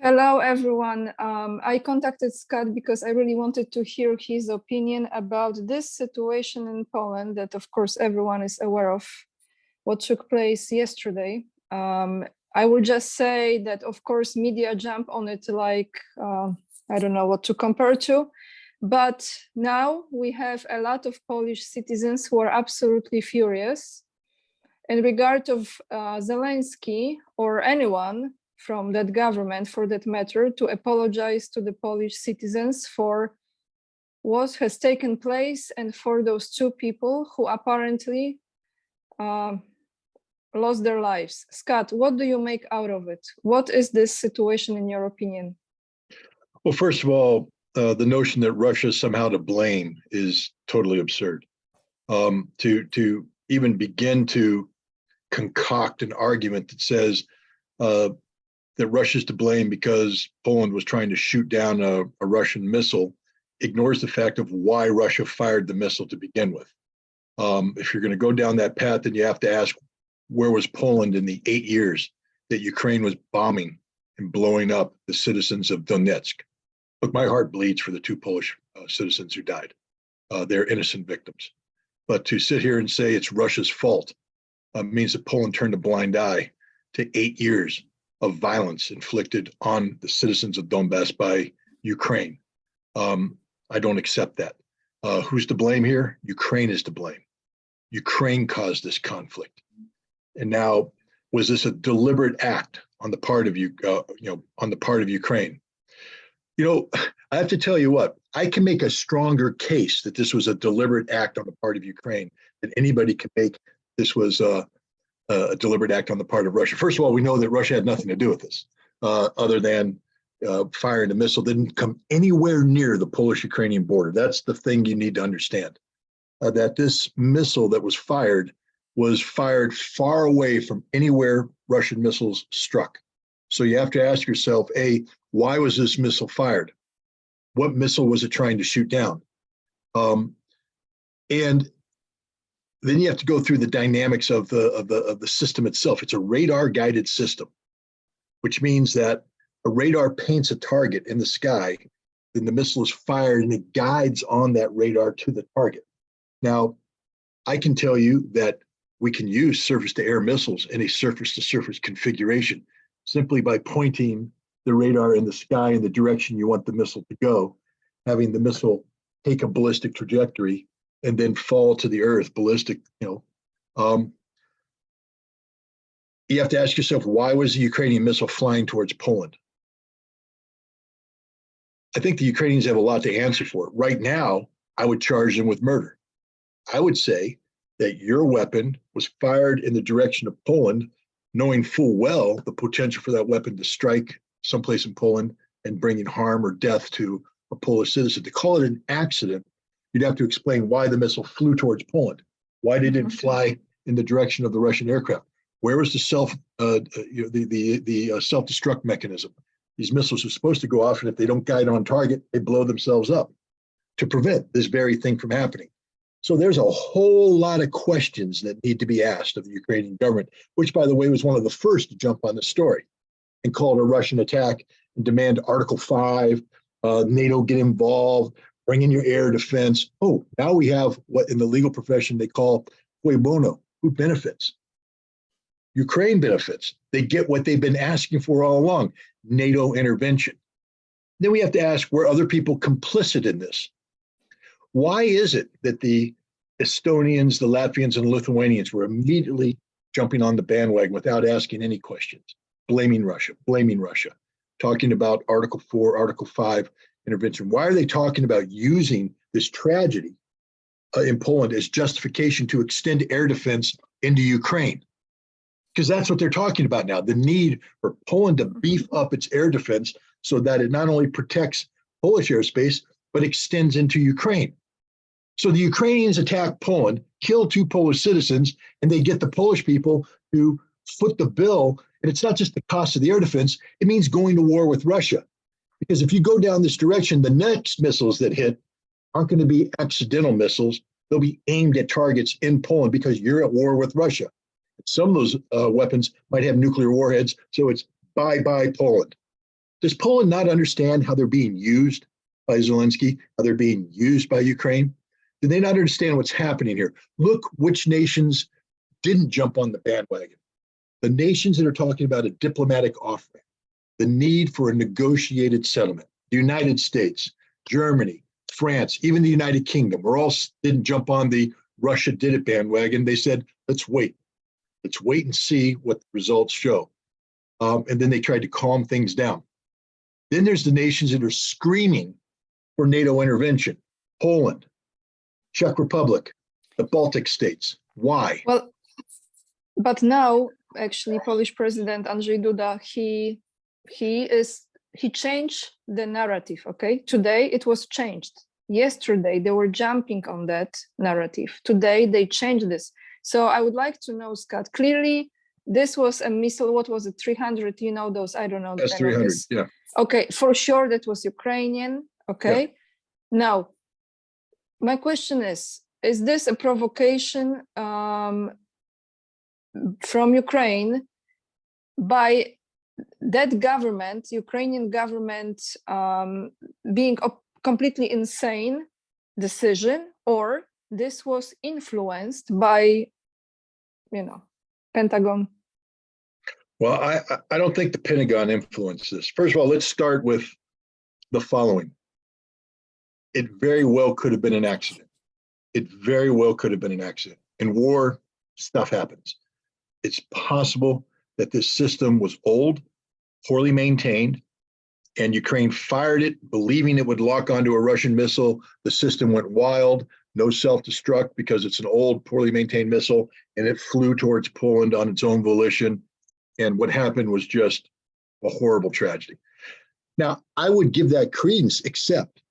Hello, everyone. I contacted Scott because I really wanted to hear his opinion about this situation in Poland that, of course, everyone is aware of what took place yesterday. I will just say that, of course, media jump on it like, I don't know what to compare to. But now we have a lot of Polish citizens who are absolutely furious in regard of Zelensky or anyone from that government, for that matter, to apologize to the Polish citizens for what has taken place and for those two people who apparently lost their lives. Scott, what do you make out of it? What is this situation in your opinion? Well, first of all, the notion that Russia is somehow to blame is totally absurd. To even begin to concoct an argument that says that Russia's to blame because Poland was trying to shoot down a Russian missile ignores the fact of why Russia fired the missile to begin with. If you're going to go down that path, then you have to ask, where was Poland in the 8 years that Ukraine was bombing and blowing up the citizens of Donetsk? Look, my heart bleeds for the two Polish citizens who died. They're innocent victims. But to sit here and say it's Russia's fault means that Poland turned a blind eye to 8 years of violence inflicted on the citizens of Donbass by Ukraine. I don't accept that. Who's to blame here? Ukraine is to blame. Ukraine caused this conflict. And now, was this a deliberate act on the part of on the part of Ukraine? I have to tell you what, I can make a stronger case that this was a deliberate act on the part of Ukraine than anybody can make this was a deliberate act on the part of Russia. First of all, we know that Russia had nothing to do with this, other than firing a missile that didn't come anywhere near the Polish-Ukrainian border. That's the thing you need to understand, that this missile that was fired far away from anywhere Russian missiles struck. So you have to ask yourself, A, why was this missile fired? What missile was it trying to shoot down? And then you have to go through the dynamics of the system itself. It's a radar-guided system, which means that a radar paints a target in the sky, then the missile is fired and it guides on that radar to the target. Now, I can tell you that we can use surface-to-air missiles in a surface-to-surface configuration simply by pointing the radar in the sky in the direction you want the missile to go, having the missile take a ballistic trajectory and then fall to the earth ballistic. You have to ask yourself, why was the Ukrainian missile flying towards Poland? I think the Ukrainians have a lot to answer for. Right now, I would charge them with murder. I would say that your weapon was fired in the direction of Poland, knowing full well the potential for that weapon to strike someplace in Poland and bringing harm or death to a Polish citizen. To call it an accident, you'd have to explain why the missile flew towards Poland. Why did it fly in the direction of the Russian aircraft? Where was the self-destruct mechanism? These missiles are supposed to go off, and if they don't guide on target, they blow themselves up to prevent this very thing from happening. So there's a whole lot of questions that need to be asked of the Ukrainian government, which, by the way, was one of the first to jump on the story and call it a Russian attack and demand Article 5, NATO get involved, bring in your air defense. Oh, now we have what in the legal profession they call cui bono, who benefits? Ukraine benefits. They get what they've been asking for all along, NATO intervention. Then we have to ask, were other people complicit in this? Why is it that the Estonians, the Latvians, and Lithuanians were immediately jumping on the bandwagon without asking any questions, blaming Russia, talking about Article 4, Article 5 intervention? Why are they talking about using this tragedy in Poland as justification to extend air defense into Ukraine? Because that's what they're talking about now, the need for Poland to beef up its air defense so that it not only protects Polish airspace, but extends into Ukraine. So the Ukrainians attack Poland, kill two Polish citizens, and they get the Polish people to foot the bill. And it's not just the cost of the air defense, it means going to war with Russia. Because if you go down this direction, the next missiles that hit aren't going to be accidental missiles. They'll be aimed at targets in Poland because you're at war with Russia. Some of those weapons might have nuclear warheads, so it's bye-bye Poland. Does Poland not understand how they're being used by Zelensky, how they're being used by Ukraine? Do they not understand what's happening here? Look which nations didn't jump on the bandwagon. The nations that are talking about a diplomatic offering, the need for a negotiated settlement, the United States, Germany, France, even the United Kingdom, didn't jump on the Russia did it bandwagon. They said, let's wait. Let's wait and see what the results show. And then they tried to calm things down. Then there's the nations that are screaming for NATO intervention. Poland, Czech Republic, the Baltic states. Why? Well, but now actually Polish President Andrzej Duda, he changed the narrative. Okay, today it was changed. Yesterday they were jumping on that narrative. Today they changed this. So I would like to know, Scott, clearly this was a missile. What was it? 300? You know those? I don't know. S-300. Yeah. Okay, for sure that was Ukrainian. Okay. Yeah. Now, my question is this a provocation from Ukraine by that government, Ukrainian government, being a completely insane decision, or this was influenced by, Pentagon? Well, I don't think the Pentagon influenced this. First of all, let's start with the following. It very well could have been an accident. It very well could have been an accident. In war, stuff happens. It's possible that this system was old, poorly maintained, and Ukraine fired it, believing it would lock onto a Russian missile. The system went wild, no self-destruct because it's an old, poorly maintained missile, and it flew towards Poland on its own volition. And what happened was just a horrible tragedy. Now, I would give that credence, except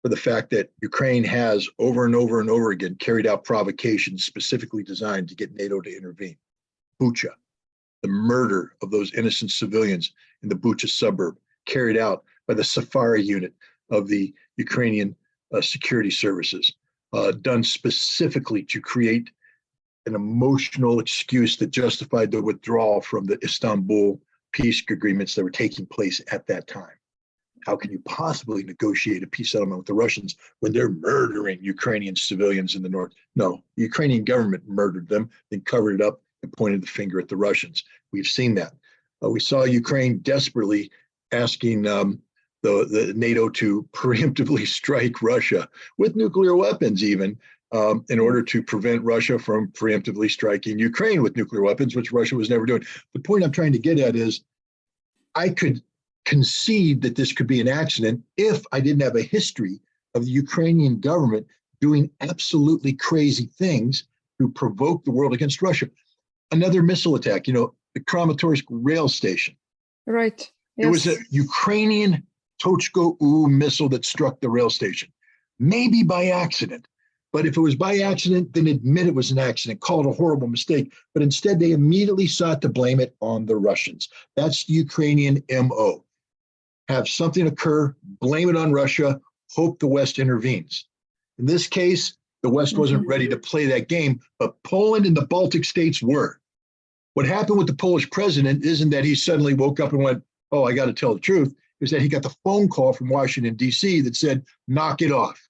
for the fact that Ukraine has over and over and over again carried out provocations specifically designed to get NATO to intervene. Bucha, the murder of those innocent civilians in the Bucha suburb, carried out by the Safari unit of the Ukrainian security services, done specifically to create an emotional excuse that justified the withdrawal from the Istanbul peace agreements that were taking place at that time. How can you possibly negotiate a peace settlement with the Russians when they're murdering Ukrainian civilians in the north? No, the Ukrainian government murdered them, then covered it up and pointed the finger at the Russians. We've seen that. We saw Ukraine desperately asking the NATO to preemptively strike Russia with nuclear weapons even, in order to prevent Russia from preemptively striking Ukraine with nuclear weapons, which Russia was never doing. The point I'm trying to get at is I could concede that this could be an accident if I didn't have a history of the Ukrainian government doing absolutely crazy things to provoke the world against Russia. Another missile attack, the Kramatorsk rail station. Right. Yes. It was a Ukrainian Tochko-U missile that struck the rail station, maybe by accident. But if it was by accident, then admit it was an accident, call it a horrible mistake. But instead, they immediately sought to blame it on the Russians. That's the Ukrainian MO. Have something occur, blame it on Russia, hope the West intervenes. In this case, the West wasn't ready to play that game, but Poland and the Baltic states were. What happened with the Polish president isn't that he suddenly woke up and went, oh, I got to tell the truth. It was that he got the phone call from Washington, D.C. that said, knock it off.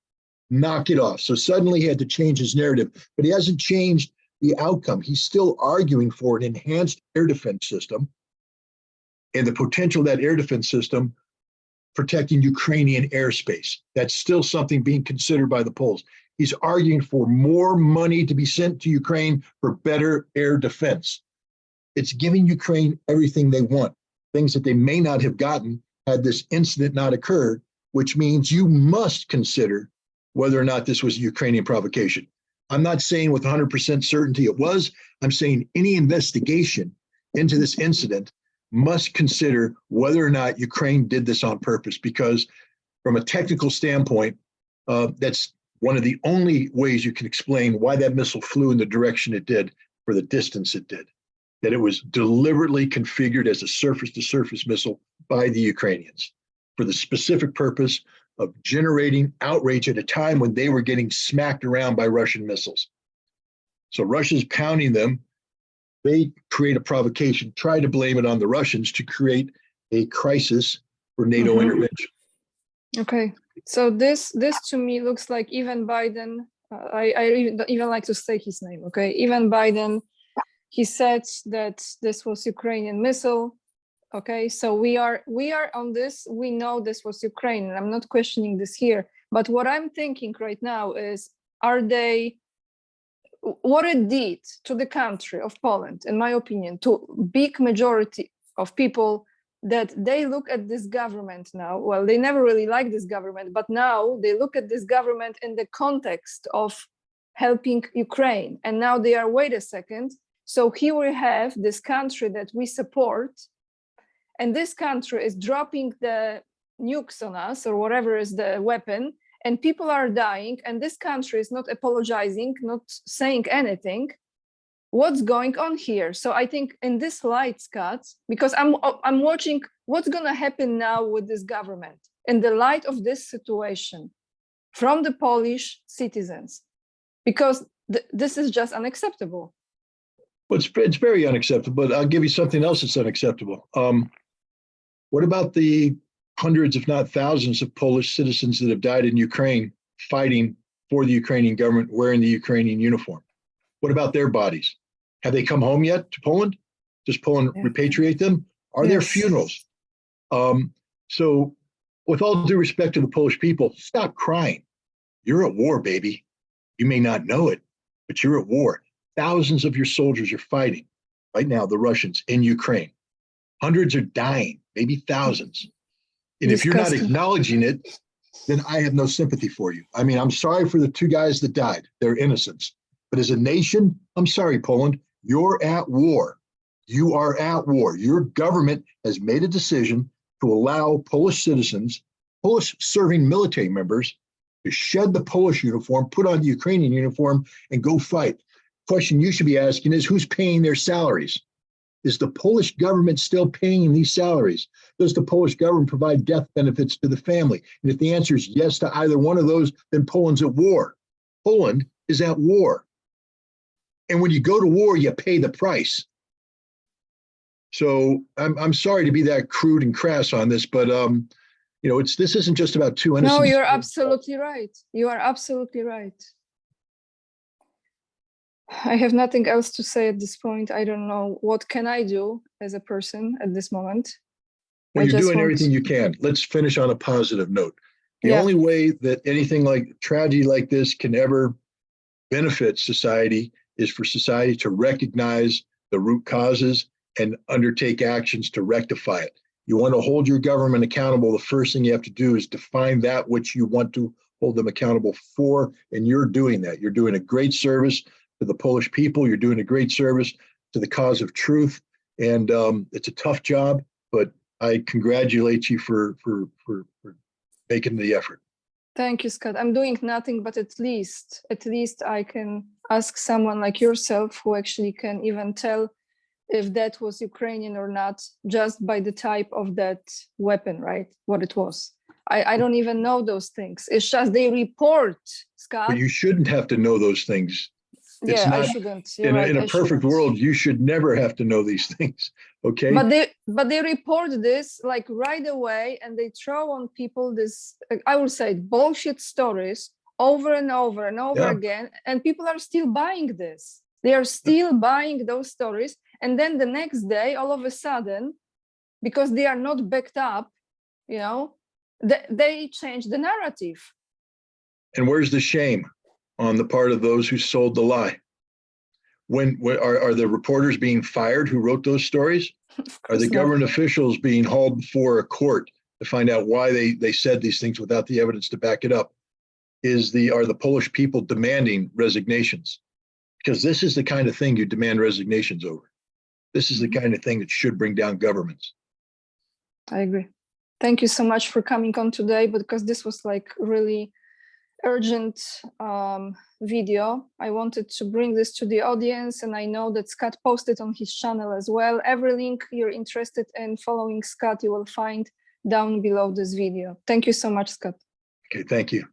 Knock it off. So suddenly he had to change his narrative, but he hasn't changed the outcome. He's still arguing for an enhanced air defense system and the potential of that air defense system protecting Ukrainian airspace. That's still something being considered by the Poles. He's arguing for more money to be sent to Ukraine for better air defense. It's giving Ukraine everything they want, things that they may not have gotten had this incident not occurred, which means you must consider whether or not this was a Ukrainian provocation. I'm not saying with 100% certainty it was. I'm saying any investigation into this incident must consider whether or not Ukraine did this on purpose, because from a technical standpoint, that's one of the only ways you can explain why that missile flew in the direction it did for the distance it did, that it was deliberately configured as a surface-to-surface missile by the Ukrainians for the specific purpose of generating outrage at a time when they were getting smacked around by Russian missiles. So Russia's pounding them. They create a provocation, try to blame it on the Russians to create a crisis for NATO Mhm. intervention. Okay, so this to me looks like even Biden. I even like to say his name. Okay, even Biden, he said that this was Ukrainian missile. Okay, so we are on this. We know this was Ukraine, and I'm not questioning this here. But what I'm thinking right now is, what it did to the country of Poland, in my opinion, to big majority of people, that they look at this government now. Well, they never really liked this government, but now they look at this government in the context of helping Ukraine. And now they are, wait a second. So here we have this country that we support, and this country is dropping the nukes on us, or whatever is the weapon, and people are dying, and this country is not apologizing, not saying anything. What's going on here? So I think in this light, Scott, because I'm watching what's going to happen now with this government in the light of this situation from the Polish citizens, because this is just unacceptable. Well, it's very unacceptable, but I'll give you something else that's unacceptable. What about the hundreds, if not thousands, of Polish citizens that have died in Ukraine fighting for the Ukrainian government, wearing the Ukrainian uniform? What about their bodies? Have they come home yet to Poland? Does Poland repatriate them? Are there funerals? So with all due respect to the Polish people, stop crying. You're at war, baby. You may not know it, but you're at war. Thousands of your soldiers are fighting right now, the Russians in Ukraine. Hundreds are dying, maybe thousands. And if you're not acknowledging it, then I have no sympathy for you. I mean, I'm sorry for the two guys that died. They're innocents. But as a nation, I'm sorry, Poland, you're at war. You are at war. Your government has made a decision to allow Polish citizens, Polish serving military members, to shed the Polish uniform, put on the Ukrainian uniform, and go fight. Question you should be asking is, who's paying their salaries? Is the Polish government still paying these salaries? Does the Polish government provide death benefits to the family? And if the answer is yes to either one of those, then Poland's at war. Poland is at war. And when you go to war, you pay the price. So I'm sorry to be that crude and crass on this, but this isn't just about two innocent. No, you're absolutely right. You are absolutely right. I have nothing else to say at this point. I don't know what can I do as a person at this moment. Well, you're doing everything you can. Let's finish on a positive note. The only way that anything like tragedy like this can ever benefit society is for society to recognize the root causes and undertake actions to rectify it. You want to hold your government accountable, the first thing you have to do is define that which you want to hold them accountable for, and you're doing that. You're doing a great service to the Polish people. You're doing a great service to the cause of truth, and it's a tough job, but I congratulate you for making the effort. Thank you, Scott. I'm doing nothing, but at least I can ask someone like yourself who actually can even tell if that was Ukrainian or not, just by the type of that weapon, right? What it was. I don't even know those things. It's just they report, Scott. But you shouldn't have to know those things. Yeah, I shouldn't. You're right, in a perfect world, you should never have to know these things. Okay. But they report this like right away, and they throw on people this, I would say, bullshit stories over and over and over again, and people are still buying this. They are still buying those stories, and then the next day, all of a sudden, because they are not backed up, they change the narrative. And where's the shame on the part of those who sold the lie? When are the reporters being fired who wrote those stories? Are the government officials being hauled before a court to find out why they said these things without the evidence to back it up? Are the Polish people demanding resignations? Because this is the kind of thing you demand resignations over. This is the kind of thing that should bring down governments. I agree. Thank you so much for coming on today, because this was like really urgent video. I wanted to bring this to the audience, and I know that Scott posted on his channel as well. Every link you're interested in following Scott, you will find down below this video. Thank you so much, Scott. Okay, thank you.